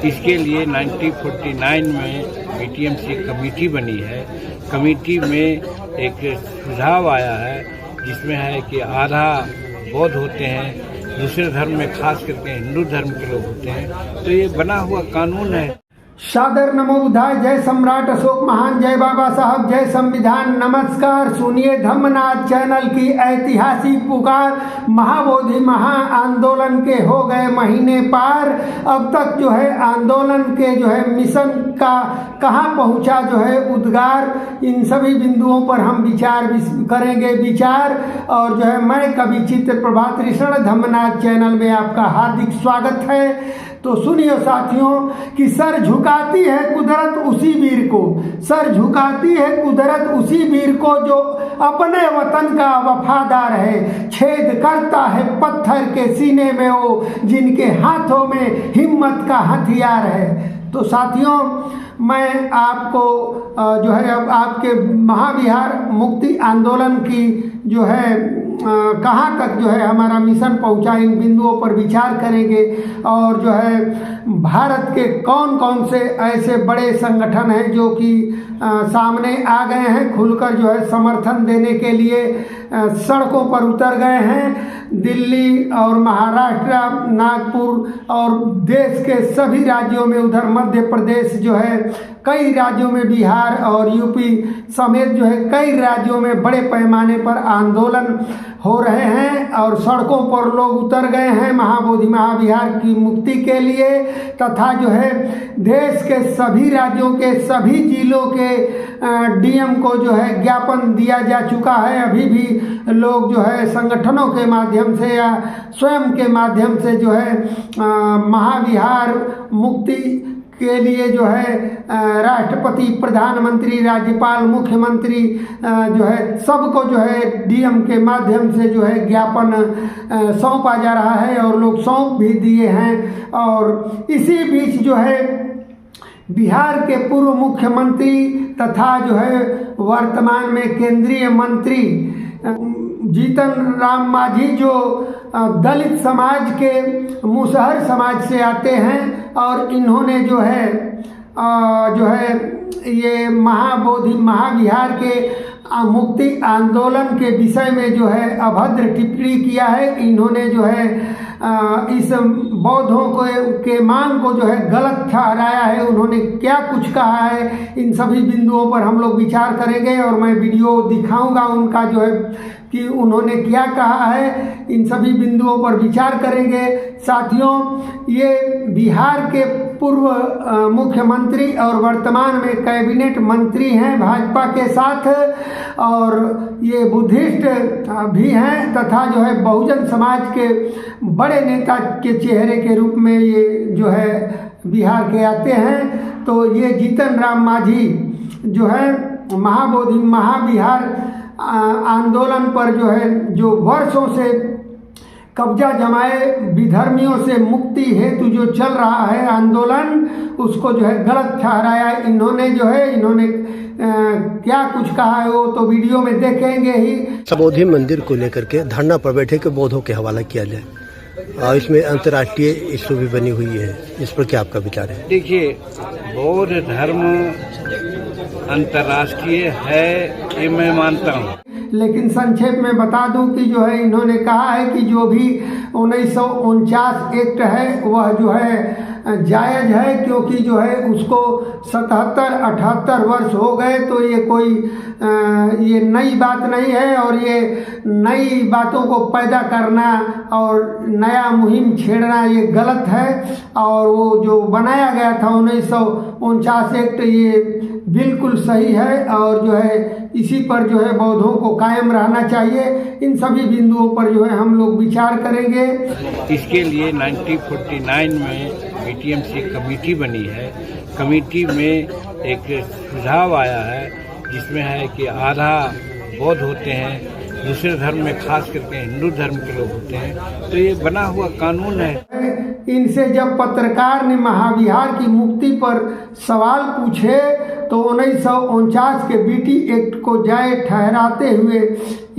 इसके लिए 1949 में बीटीएमसी कमेटी बनी है। कमेटी में एक सुझाव आया है जिसमें है कि आधा बौद्ध होते हैं, दूसरे धर्म में खास करके हिंदू धर्म के लोग होते हैं, तो ये बना हुआ कानून है। सादर नमो बुद्धाय। जय सम्राट अशोक महान, जय बाबा साहब, जय संविधान। नमस्कार, सुनिए धम्मनाथ चैनल की ऐतिहासिक पुकार। महाबोधि महा आंदोलन के हो गए महीने पार। अब तक जो है आंदोलन के जो है मिशन का कहाँ पहुँचा जो है उद्गार, इन सभी बिंदुओं पर हम विचार करेंगे विचार। और जो है मैं कवि चित्र प्रभात ऋषण, धम्मनाथ चैनल में आपका हार्दिक स्वागत है। तो सुनिए साथियों कि सर झुकाती है कुदरत उसी वीर को, सर झुकाती है कुदरत उसी वीर को जो अपने वतन का वफादार है। छेद करता है पत्थर के सीने में वो जिनके हाथों में हिम्मत का हथियार है। तो साथियों मैं आपको जो है अब आपके महाविहार मुक्ति आंदोलन की जो है कहाँ तक जो है हमारा मिशन पहुँचा, इन बिंदुओं पर विचार करेंगे। और जो है भारत के कौन कौन से ऐसे बड़े संगठन हैं जो कि सामने आ गए हैं, खुलकर जो है समर्थन देने के लिए सड़कों पर उतर गए हैं। दिल्ली और महाराष्ट्र, नागपुर और देश के सभी राज्यों में, उधर मध्य प्रदेश जो है, कई राज्यों में बिहार और यूपी समेत जो है कई राज्यों में बड़े पैमाने पर आंदोलन हो रहे हैं और सड़कों पर लोग उतर गए हैं महाबोधि महाविहार की मुक्ति के लिए। तथा जो है देश के सभी राज्यों के सभी जिलों के डीएम को जो है ज्ञापन दिया जा चुका है। अभी भी लोग जो है संगठनों के माध्यम से या स्वयं के माध्यम से जो है महाविहार मुक्ति के लिए जो है राष्ट्रपति, प्रधानमंत्री, राज्यपाल, मुख्यमंत्री जो है सबको जो है डीएम के माध्यम से जो है ज्ञापन सौंपा जा रहा है और लोग सौंप भी दिए हैं। और इसी बीच जो है बिहार के पूर्व मुख्यमंत्री तथा जो है वर्तमान में केंद्रीय मंत्री जीतन राम मांझी जो दलित समाज के मुसहर समाज से आते हैं और इन्होंने जो है ये महाबोधि महाविहार के मुक्ति आंदोलन के विषय में जो है अभद्र टिप्पणी किया है। इन्होंने जो है इस बौद्धों के मांग को जो है गलत ठहराया है। उन्होंने क्या कुछ कहा है, इन सभी बिंदुओं पर हम लोग विचार करेंगे और मैं वीडियो दिखाऊंगा उनका जो है कि उन्होंने क्या कहा है, इन सभी बिंदुओं पर विचार करेंगे। साथियों ये बिहार के पूर्व मुख्यमंत्री और वर्तमान में कैबिनेट मंत्री हैं भाजपा के साथ, और ये बुद्धिस्ट भी हैं तथा जो है बहुजन समाज के बड़े नेता के चेहरे के रूप में ये जो है बिहार के आते हैं। तो ये जीतन राम मांझी जो है महाबोधि महाविहार आंदोलन पर जो है जो वर्षों से कब्जा जमाए विधर्मियों से मुक्ति हेतु जो चल रहा है आंदोलन, उसको जो है गलत ठहराया। इन्होंने क्या कुछ कहा है वो तो वीडियो में देखेंगे ही। सबोधि मंदिर को लेकर के धरना पर बैठे के बौद्धों के हवाला किया जाए और इसमें अंतर्राष्ट्रीय इशू भी बनी हुई है, इस पर क्या आपका विचार है? देखिए, बौद्ध धर्म अंतर्राष्ट्रीय है ये मैं मानता हूँ, लेकिन संक्षेप में बता दूं कि जो है इन्होंने कहा है कि जो भी 1949 एक्ट है वह जो है जायज़ है, क्योंकि जो है उसको 77-78 वर्ष हो गए। तो ये कोई ये नई बात नहीं है और ये नई बातों को पैदा करना और नया मुहिम छेड़ना ये गलत है। और वो जो बनाया गया था 1949 एक्ट ये बिल्कुल सही है और जो है इसी पर जो है बौद्धों को कायम रहना चाहिए। इन सभी बिंदुओं पर जो है हम लोग विचार करेंगे। इसके लिए 1949 में बीटीएमसी कमेटी बनी है। कमेटी में एक सुझाव आया है जिसमें है कि आधा बौद्ध होते हैं, दूसरे धर्म में खास करके हिंदू धर्म के लोग होते हैं, तो ये बना हुआ कानून है। इनसे जब पत्रकार ने महाविहार की मुक्ति पर सवाल पूछे तो 1949 के बीटी एक्ट को जायज़ ठहराते हुए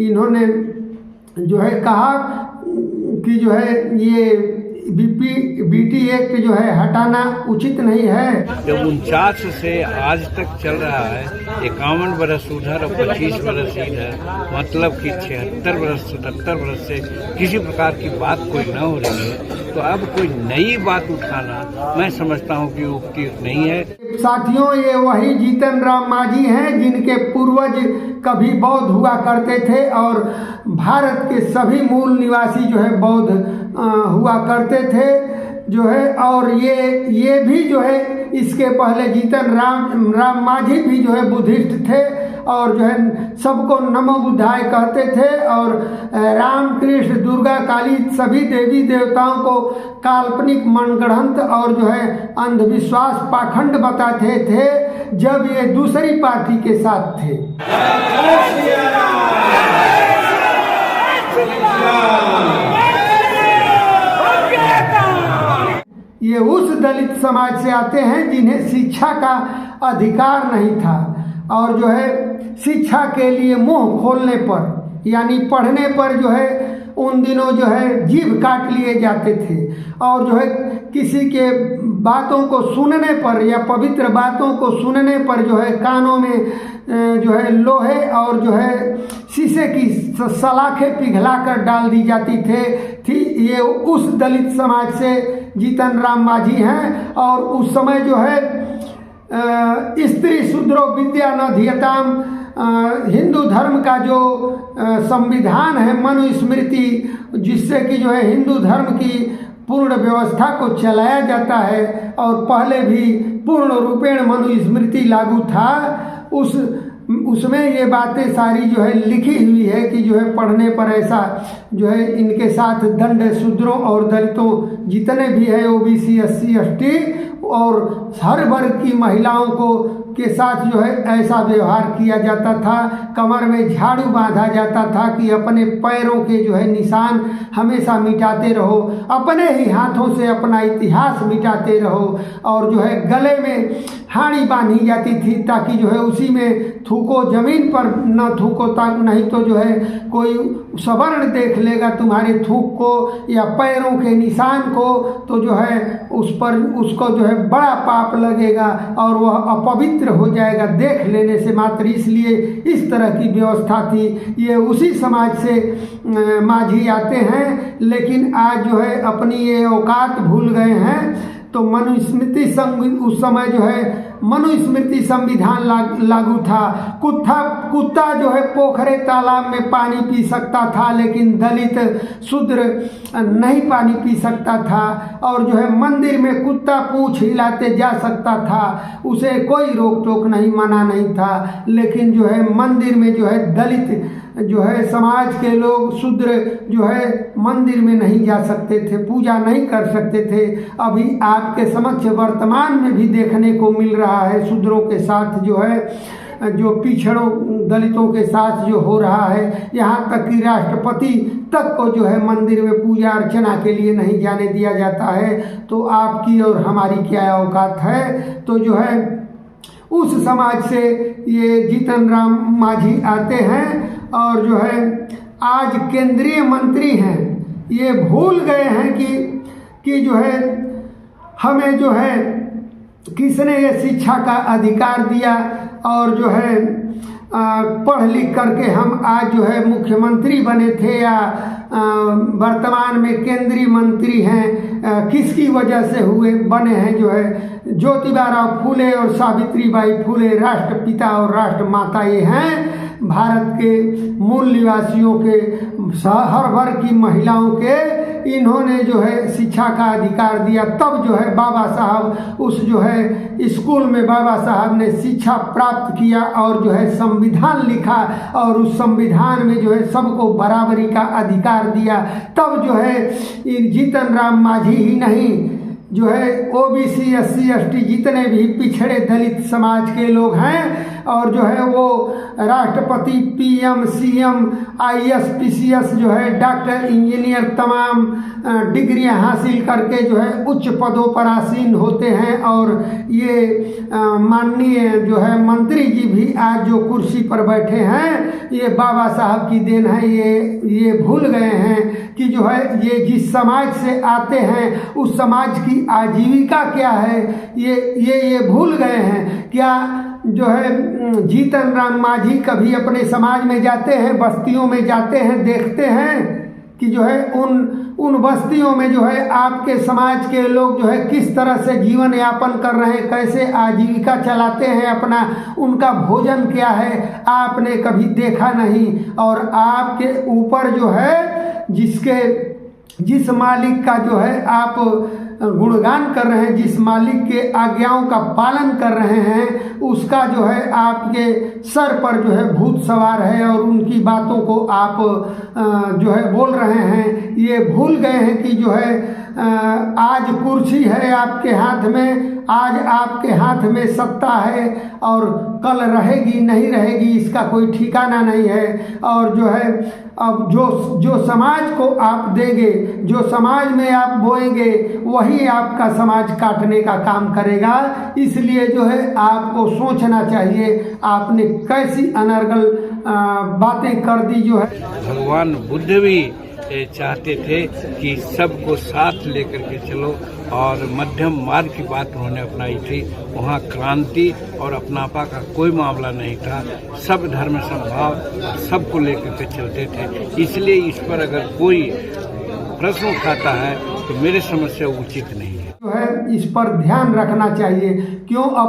इन्होंने जो है कहा कि जो है ये बीटी एक्ट जो है हटाना उचित नहीं है। जब 49 से आज तक चल रहा है, 51 बरस उधर और 25 बरस इधर, मतलब कि 76 बरस 77 बरस से किसी प्रकार की बात कोई न हो रही है, तो अब कोई नई बात उठाना मैं समझता हूँ कि उपयुक्त नहीं है। साथियों, ये वही जीतन राम मांझी हैं जिनके पूर्वज कभी बौद्ध हुआ करते थे और भारत के सभी मूल निवासी जो है बौद्ध हुआ करते थे जो है। और ये भी जो है इसके पहले जीतन राम मांझी भी जो है बुद्धिस्ट थे और जो है सबको नमो बुद्धाय कहते थे और राम कृष्ण दुर्गा काली सभी देवी देवताओं को काल्पनिक मनगढ़ंत और जो है अंधविश्वास पाखंड बताते थे जब ये दूसरी पार्टी के साथ थे। ये उस दलित समाज से आते हैं जिन्हें शिक्षा का अधिकार नहीं था और जो है शिक्षा के लिए मुंह खोलने पर यानी पढ़ने पर जो है उन दिनों जो है जीभ काट लिए जाते थे और जो है किसी के बातों को सुनने पर या पवित्र बातों को सुनने पर जो है कानों में जो है लोहे और जो है शीशे की सलाखें पिघला कर डाल दी जाती थी। ये उस दलित समाज से जीतन राम मांझी हैं और उस समय जो है स्त्री शूद्रो विद्या न धियताम हिंदू धर्म का जो संविधान है मनुस्मृति, जिससे कि जो है हिंदू धर्म की पूर्ण व्यवस्था को चलाया जाता है और पहले भी पूर्ण रूपेण मनुस्मृति लागू था, उसमें ये बातें सारी जो है लिखी हुई है कि जो है पढ़ने पर ऐसा जो है इनके साथ दंड शूद्रों और दलितों जितने भी है ओबीसी SC ST और हर वर्ग की महिलाओं को के साथ जो है ऐसा व्यवहार किया जाता था। कमर में झाड़ू बांधा जाता था कि अपने पैरों के जो है निशान हमेशा मिटाते रहो, अपने ही हाथों से अपना इतिहास मिटाते रहो और जो है गले में हाड़ी बांधी जाती थी ताकि जो है उसी में थूको, जमीन पर न थूको, नहीं तो जो है कोई सवर्ण देख लेगा तुम्हारे थूक को या पैरों के निशान को तो जो है उस पर उसको जो है बड़ा पाप लगेगा और वह अपवित्र हो जाएगा देख लेने से मात्र, इसलिए इस तरह की व्यवस्था थी। ये उसी समाज से मांझी आते हैं लेकिन आज जो है अपनी ये औकात भूल गए हैं। तो मनुस्मृति उस समय जो है मनुस्मृति संविधान लागू था। कुत्ता जो है पोखरे तालाब में पानी पी सकता था लेकिन दलित शूद्र नहीं पानी पी सकता था और जो है मंदिर में कुत्ता पूंछ हिलाते जा सकता था, उसे कोई रोक टोक नहीं, मना नहीं था। लेकिन जो है मंदिर में जो है दलित जो है समाज के लोग शूद्र जो है मंदिर में नहीं जा सकते थे, पूजा नहीं कर सकते थे। अभी आपके समक्ष वर्तमान में भी देखने को मिल रहा है शूद्रों के साथ जो है जो पिछड़ों दलितों के साथ जो हो रहा है, यहाँ तक कि राष्ट्रपति तक को जो है मंदिर में पूजा अर्चना के लिए नहीं जाने दिया जाता है। तो आपकी और हमारी क्या औकात है। तो जो है उस समाज से ये जीतन राम मांझी आते हैं और जो है आज केंद्रीय मंत्री हैं। ये भूल गए हैं कि जो है हमें जो है किसने ये शिक्षा का अधिकार दिया और जो है पढ़ लिख करके हम आज जो है मुख्यमंत्री बने थे या वर्तमान में केंद्रीय मंत्री हैं, किसकी वजह से हुए बने हैं। जो है ज्योतिबा फूले और सावित्रीबाई फूले राष्ट्रपिता और राष्ट्रमाता ये हैं भारत के मूल निवासियों के, हर वर्ग की महिलाओं के। इन्होंने जो है शिक्षा का अधिकार दिया, तब जो है बाबा साहब उस जो है स्कूल में बाबा साहब ने शिक्षा प्राप्त किया और जो है संविधान लिखा और उस संविधान में जो है सबको बराबरी का अधिकार दिया। तब जो है जीतन राम मांझी ही नहीं जो है ओबीसी एससी एसटी जितने भी पिछड़े दलित समाज के लोग हैं और जो है वो राष्ट्रपति पीएम सीएम आईएएस पीसीएस जो है डॉक्टर इंजीनियर तमाम डिग्रियां हासिल करके जो है उच्च पदों पर आसीन होते हैं। और ये माननीय जो है मंत्री जी भी आज जो कुर्सी पर बैठे हैं ये बाबा साहब की देन है। ये भूल गए हैं कि जो है ये जिस समाज से आते हैं उस समाज की आजीविका क्या है, ये भूल गए हैं। क्या जो है जीतन राम मांझी कभी अपने समाज में जाते हैं, बस्तियों में जाते हैं, देखते हैं कि जो है उन बस्तियों में जो है आपके समाज के लोग जो है किस तरह से जीवन यापन कर रहे हैं, कैसे आजीविका चलाते हैं अपना, उनका भोजन क्या है, आपने कभी देखा नहीं। और आपके ऊपर जो है जिस मालिक का जो है आप गुणगान कर रहे हैं, जिस मालिक के आज्ञाओं का पालन कर रहे हैं, उसका जो है आपके सर पर जो है भूत सवार है और उनकी बातों को आप जो है बोल रहे हैं। ये भूल गए हैं कि जो है आज कुर्सी है आपके हाथ में, आज आपके हाथ में सत्ता है और कल रहेगी नहीं रहेगी इसका कोई ठिकाना नहीं है। और जो है अब जो समाज को आप देंगे, जो समाज में आप बोएंगे, वही आपका समाज काटने का काम करेगा। इसलिए जो है आपको सोचना चाहिए आपने कैसी अनर्गल बातें कर दी। जो है भगवान बुद्ध भी चाहते थे कि सबको साथ लेकर के चलो और मध्यम मार्ग की बात उन्होंने अपनाई थी। वहाँ क्रांति और अपनापा का कोई मामला नहीं था, सब धर्म समभाव सबको लेकर के चलते थे। इसलिए इस पर अगर कोई प्रश्न उठाता है तो मेरे समझ से उचित नहीं है। जो है इस पर ध्यान रखना चाहिए। क्यों आप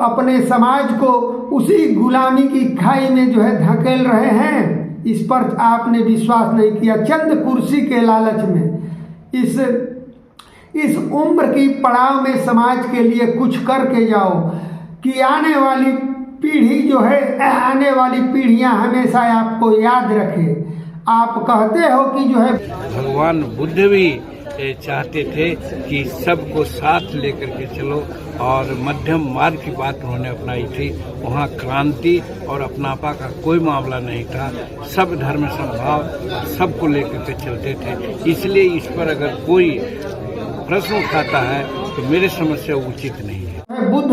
अपने समाज को उसी गुलामी की खाई में जो है धकेल रहे हैं, इस पर आपने विश्वास नहीं किया। चंद कुर्सी के लालच में इस उम्र की पड़ाव में समाज के लिए कुछ करके जाओ कि आने वाली पीढ़ी जो है, आने वाली पीढ़ियां हमेशा आपको याद रखे। आप कहते हो कि जो है भगवान बुद्ध भी चाहते थे कि सबको साथ लेकर के चलो और मध्यम मार्ग की बात उन्होंने अपनाई थी। वहाँ क्रांति और अपनापा का कोई मामला नहीं था, सब धर्म समभाव सबको लेकर के चलते थे। इसलिए इस पर अगर कोई प्रश्न उठाता है तो मेरे समझ से उचित नहीं है। बुद्ध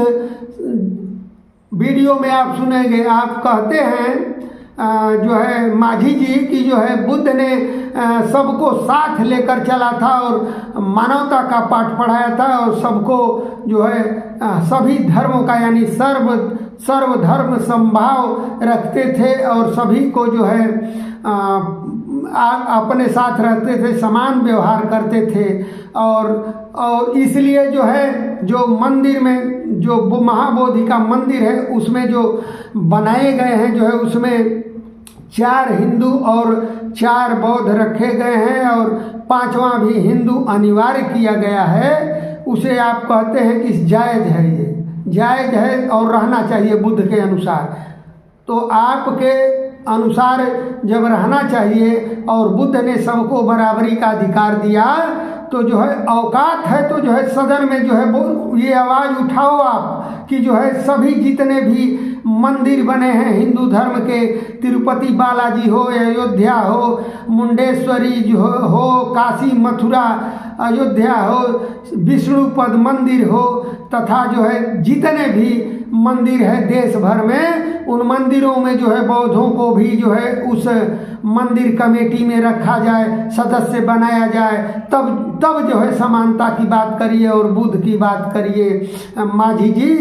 वीडियो में आप सुनेंगे, आप कहते हैं जो है मांझी जी की जो है बुद्ध ने सबको साथ लेकर चला था और मानवता का पाठ पढ़ाया था और सबको जो है सभी धर्मों का यानी सर्वधर्म समभाव रखते थे और सभी को जो है अपने साथ रहते थे, समान व्यवहार करते थे। और इसलिए जो है जो मंदिर में जो महाबोधि का मंदिर है उसमें जो बनाए गए हैं जो है उसमें 4 हिंदू और 4 बौद्ध रखे गए हैं और 5वां भी हिंदू अनिवार्य किया गया है। उसे आप कहते हैं कि जायज़ है, ये जायज़ है और रहना चाहिए बुद्ध के अनुसार। तो आपके अनुसार जब रहना चाहिए और बुद्ध ने सबको बराबरी का अधिकार दिया तो जो है औकात है तो जो है सदन में जो है ये आवाज़ उठाओ आप कि जो है सभी जितने भी मंदिर बने हैं हिंदू धर्म के, तिरुपति बालाजी हो, अयोध्या हो, मुंडेश्वरी हो, काशी मथुरा अयोध्या हो, विष्णुपद मंदिर हो तथा जो है जितने भी मंदिर है देश भर में, उन मंदिरों में जो है बौद्धों को भी जो है उस मंदिर कमेटी में रखा जाए, सदस्य बनाया जाए, तब जो है समानता की बात करिए और बुद्ध की बात करिए। मांझी जी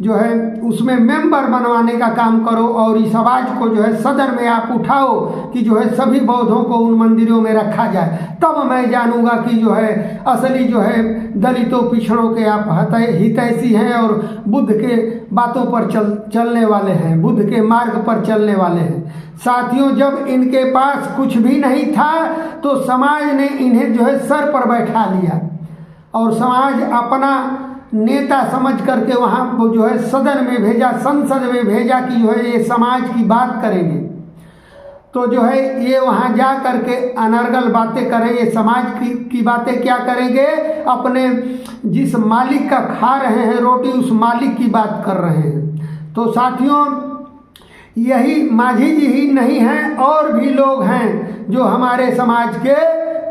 जो है उसमें मेंबर बनवाने का काम करो और इस आवाज़ को जो है सदन में आप उठाओ कि जो है सभी बौद्धों को उन मंदिरों में रखा जाए। तब मैं जानूंगा कि जो है असली जो है दलितों पिछड़ों के आप हितैषी हैं और बुद्ध के बातों पर चलने वाले हैं, बुद्ध के मार्ग पर चलने वाले हैं। साथियों, जब इनके पास कुछ भी नहीं था तो समाज ने इन्हें जो है सर पर बैठा लिया और समाज अपना नेता समझ करके वहाँ जो है सदन में भेजा, संसद में भेजा कि जो है ये समाज की बात करेंगे। तो जो है ये वहाँ जा करके अनर्गल बातें करें, ये समाज की बातें क्या करेंगे, अपने जिस मालिक का खा रहे हैं रोटी उस मालिक की बात कर रहे हैं। तो साथियों, यही माझी जी ही नहीं हैं, और भी लोग हैं जो हमारे समाज के,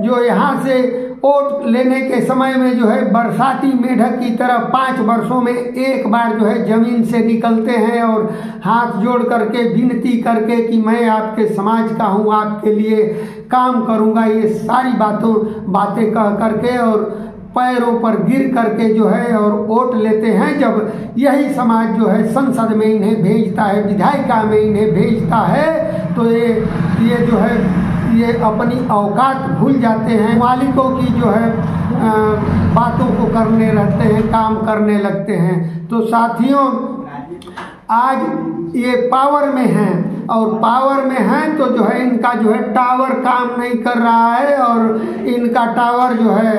जो यहाँ से वोट लेने के समय में जो है बरसाती मेढक की तरह 5 वर्षों में एक बार जो है जमीन से निकलते हैं और हाथ जोड़ करके विनती करके कि मैं आपके समाज का हूँ, आपके लिए काम करूँगा, ये सारी बातें कह करके और पैरों पर गिर करके जो है और वोट लेते हैं। जब यही समाज जो है संसद में इन्हें भेजता है, विधायिका में इन्हें भेजता है, तो ये जो है ये अपनी औकात भूल जाते हैं, मालिकों की जो है बातों को करने रहते हैं, काम करने लगते हैं। तो साथियों, आज ये पावर में हैं और पावर में हैं तो जो है इनका जो है टावर काम नहीं कर रहा है, और इनका टावर जो है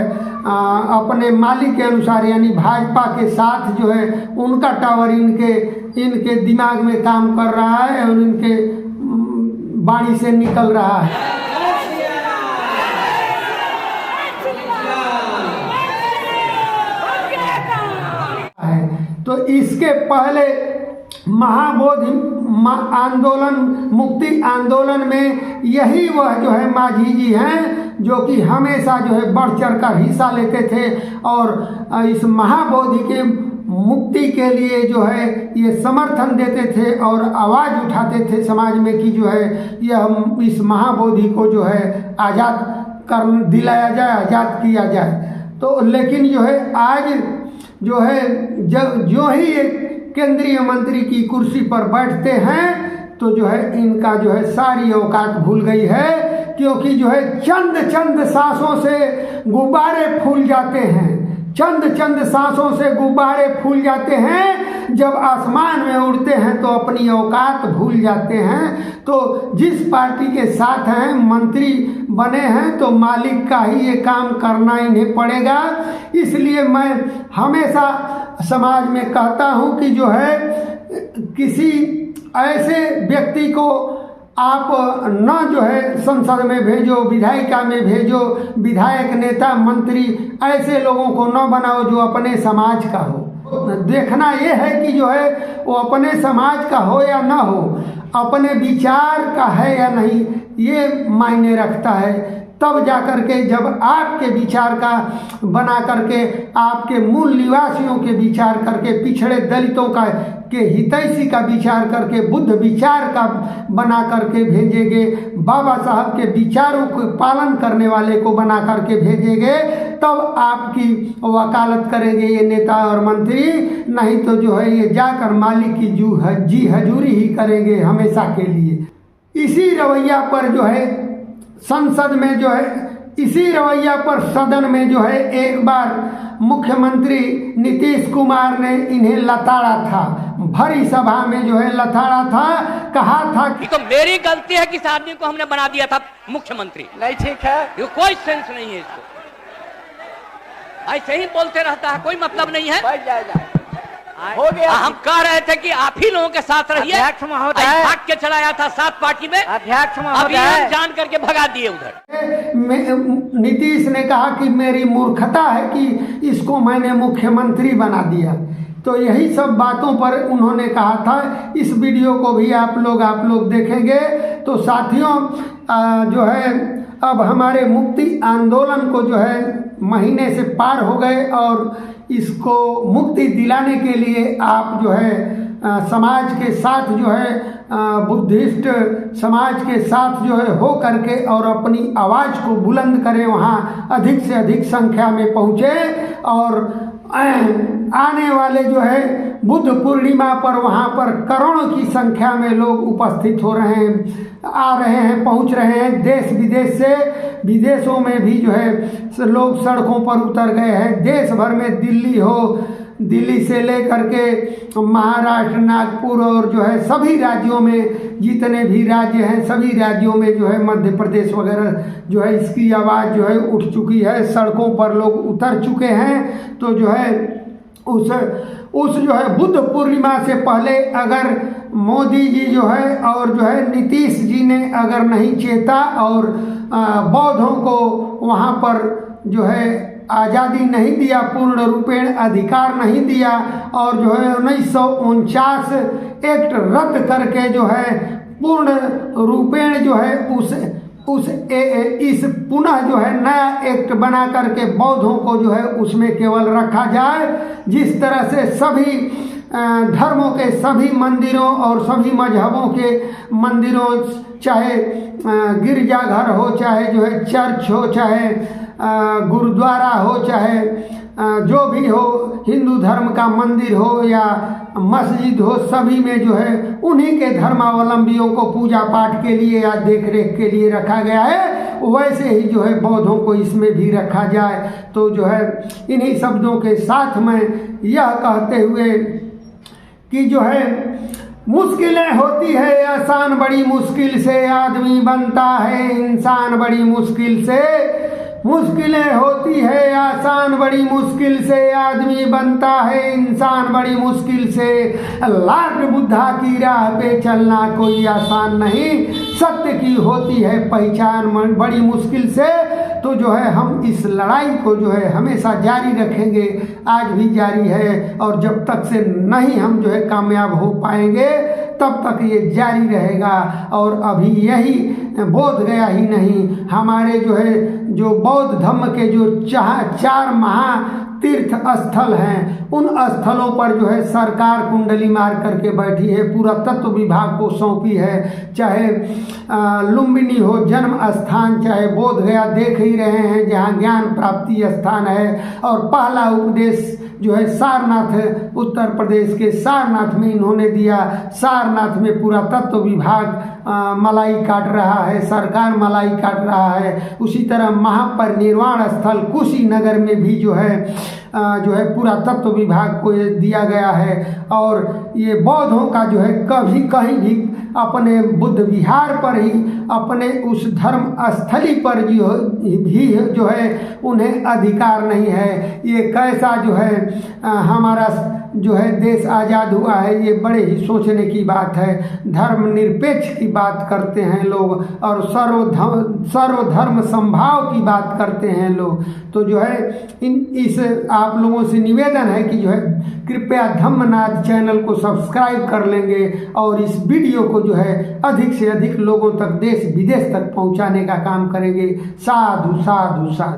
अपने मालिक के अनुसार यानी भाजपा के साथ जो है उनका टावर इनके दिमाग में काम कर रहा है और इनके बाड़ी से निकल रहा है। तो इसके पहले महाबोधि आंदोलन, मुक्ति आंदोलन में यही वह जो है माझी जी हैं जो कि हमेशा जो है बढ़ चढ़ कर हिस्सा लेते थे और इस महाबोधि के मुक्ति के लिए जो है ये समर्थन देते थे और आवाज़ उठाते थे समाज में कि जो है यह इस महाबोधि को जो है आज़ाद कर दिलाया जाए, आज़ाद किया जाए। तो लेकिन जो है आज जो है जो ही एक केंद्रीय मंत्री की कुर्सी पर बैठते हैं तो जो है इनका जो है सारी औकात भूल गई है, क्योंकि जो है चंद सांसों से गुब्बारे फूल जाते हैं, चंद सांसों से गुब्बारे फूल जाते हैं, जब आसमान में उड़ते हैं तो अपनी औकात भूल जाते हैं। तो जिस पार्टी के साथ हैं, मंत्री बने हैं, तो मालिक का ही ये काम करना इन्हें पड़ेगा। इसलिए मैं हमेशा समाज में कहता हूँ कि जो है किसी ऐसे व्यक्ति को आप न जो है संसद में भेजो, विधायिका में भेजो, विधायक, नेता, मंत्री, ऐसे लोगों को न बनाओ जो अपने समाज का हो। देखना ये है कि जो है वो अपने समाज का हो या ना हो, अपने विचार का है या नहीं, ये मायने रखता है। तब जा कर के जब आपके विचार का बना करके, आपके मूल निवासियों के विचार करके, पिछड़े दलितों का के हितैषी का विचार करके, बुद्ध विचार का बना करके भेजेंगे, बाबा साहब के विचारों को पालन करने वाले को बना करके भेजेंगे, तब आपकी वकालत करेंगे ये नेता और मंत्री। नहीं तो जो है ये जाकर मालिक की जी हजूरी ही करेंगे हमेशा के लिए। इसी रवैया पर जो है संसद में जो है, इसी रवैया पर सदन में जो है एक बार मुख्यमंत्री नीतीश कुमार ने इन्हें लताड़ा था, भरी सभा में जो है लताड़ा था, कहा था कि तो मेरी गलती है कि इस आदमी को हमने बना दिया था मुख्यमंत्री। नहीं ठीक है, ये कोई सेंस नहीं है इसको, ऐसे ही बोलते रहता है, कोई मतलब नहीं है। हो गया। हम कह रहे थे कि आप ही लोगों के साथ रहिए। अध्यक्ष महोदय भाग के चलाया था 7 पार्टी में, अध्यक्ष अभी हम जान करके भगा दिए उधर। नीतीश ने कहा कि मेरी मूर्खता है कि इसको मैंने मुख्यमंत्री बना दिया। तो यही सब बातों पर उन्होंने कहा था। इस वीडियो को भी आप लोग देखेंगे। तो साथियों, जो है अब हमारे मुक्ति आंदोलन को जो है महीने से पार हो गए और इसको मुक्ति दिलाने के लिए आप जो है समाज के साथ जो है बुद्धिस्ट समाज के साथ जो है हो करके और अपनी आवाज़ को बुलंद करें, वहाँ अधिक से अधिक संख्या में पहुँचे और आने वाले जो है बुद्ध पूर्णिमा पर वहाँ पर करोड़ों की संख्या में लोग उपस्थित हो रहे हैं, आ रहे हैं, पहुँच रहे हैं। देश विदेश से, विदेशों में भी जो है लोग सड़कों पर उतर गए हैं। देश भर में, दिल्ली से लेकर के महाराष्ट्र, नागपुर और जो है सभी राज्यों में, जितने भी राज्य हैं सभी राज्यों में जो है, मध्य प्रदेश वगैरह जो है इसकी आवाज़ जो है उठ चुकी है, सड़कों पर लोग उतर चुके हैं। तो जो है उस जो है बुद्ध पूर्णिमा से पहले अगर मोदी जी जो है और जो है नीतीश जी ने अगर नहीं चेता और बौद्धों को वहाँ पर जो है आज़ादी नहीं दिया, पूर्ण रूपेण अधिकार नहीं दिया और जो है 1949 एक्ट रद्द करके जो है पूर्ण रूपेण जो है इस पुनः जो है नया एक्ट बना करके बौद्धों को जो है उसमें केवल रखा जाए। जिस तरह से सभी धर्मों के सभी मंदिरों और सभी मजहबों के मंदिरों, चाहे गिरजाघर हो, चाहे जो है चर्च हो, चाहे गुरुद्वारा हो, चाहे जो भी हो, हिंदू धर्म का मंदिर हो या मस्जिद हो, सभी में जो है उन्हीं के धर्मावलंबियों को पूजा पाठ के लिए या देख रेख के लिए रखा गया है, वैसे ही जो है बौद्धों को इसमें भी रखा जाए। तो जो है इन्हीं शब्दों के साथ में यह कहते हुए कि जो है मुश्किलें होती है आसान, बड़ी मुश्किल से आदमी बनता है इंसान, बड़ी मुश्किल से मुश्किलें होती है आसान, बड़ी मुश्किल से आदमी बनता है इंसान, बड़ी मुश्किल से। लॉर्ड बुद्धा की राह पे चलना कोई आसान नहीं, सत्य की होती है पहचान बड़ी मुश्किल से। तो जो है हम इस लड़ाई को जो है हमेशा जारी रखेंगे, आज भी जारी है और जब तक से नहीं हम जो है कामयाब हो पाएंगे तब तक ये जारी रहेगा। और अभी यही बोध गया ही नहीं, हमारे जो है जो बौद्ध धर्म के जो 4 महा तीर्थ स्थल हैं, उन स्थलों पर जो है सरकार कुंडली मार करके बैठी है, पुरातत्व विभाग को सौंपी है। चाहे लुम्बिनी हो जन्म स्थान, चाहे बोध गया देख ही रहे हैं जहाँ ज्ञान प्राप्ति स्थान है, और पहला उपदेश जो है सारनाथ, उत्तर प्रदेश के सारनाथ में इन्होंने दिया। सारनाथ में पुरातत्व विभाग मलाई काट रहा है, सरकार मलाई काट रहा है। उसी तरह महापरिनिर्वाण स्थल कुशीनगर में भी जो है पुरातत्व विभाग को ये दिया गया है। और ये बौद्धों का जो है कभी कहीं भी अपने बुद्ध विहार पर ही, अपने उस धर्म स्थली पर भी जो है उन्हें अधिकार नहीं है। ये कैसा जो है हमारा जो है देश आज़ाद हुआ है, ये बड़े ही सोचने की बात है। धर्मनिरपेक्ष की बात करते हैं लोग और सर्वधर्म संभाव की बात करते हैं लोग। तो जो है इस आप लोगों से निवेदन है कि जो है कृपया धम्मनाद चैनल को सब्सक्राइब कर लेंगे और इस वीडियो को जो है अधिक से अधिक लोगों तक, देश विदेश तक पहुंचाने का काम करेंगे। साधु साधु साधु।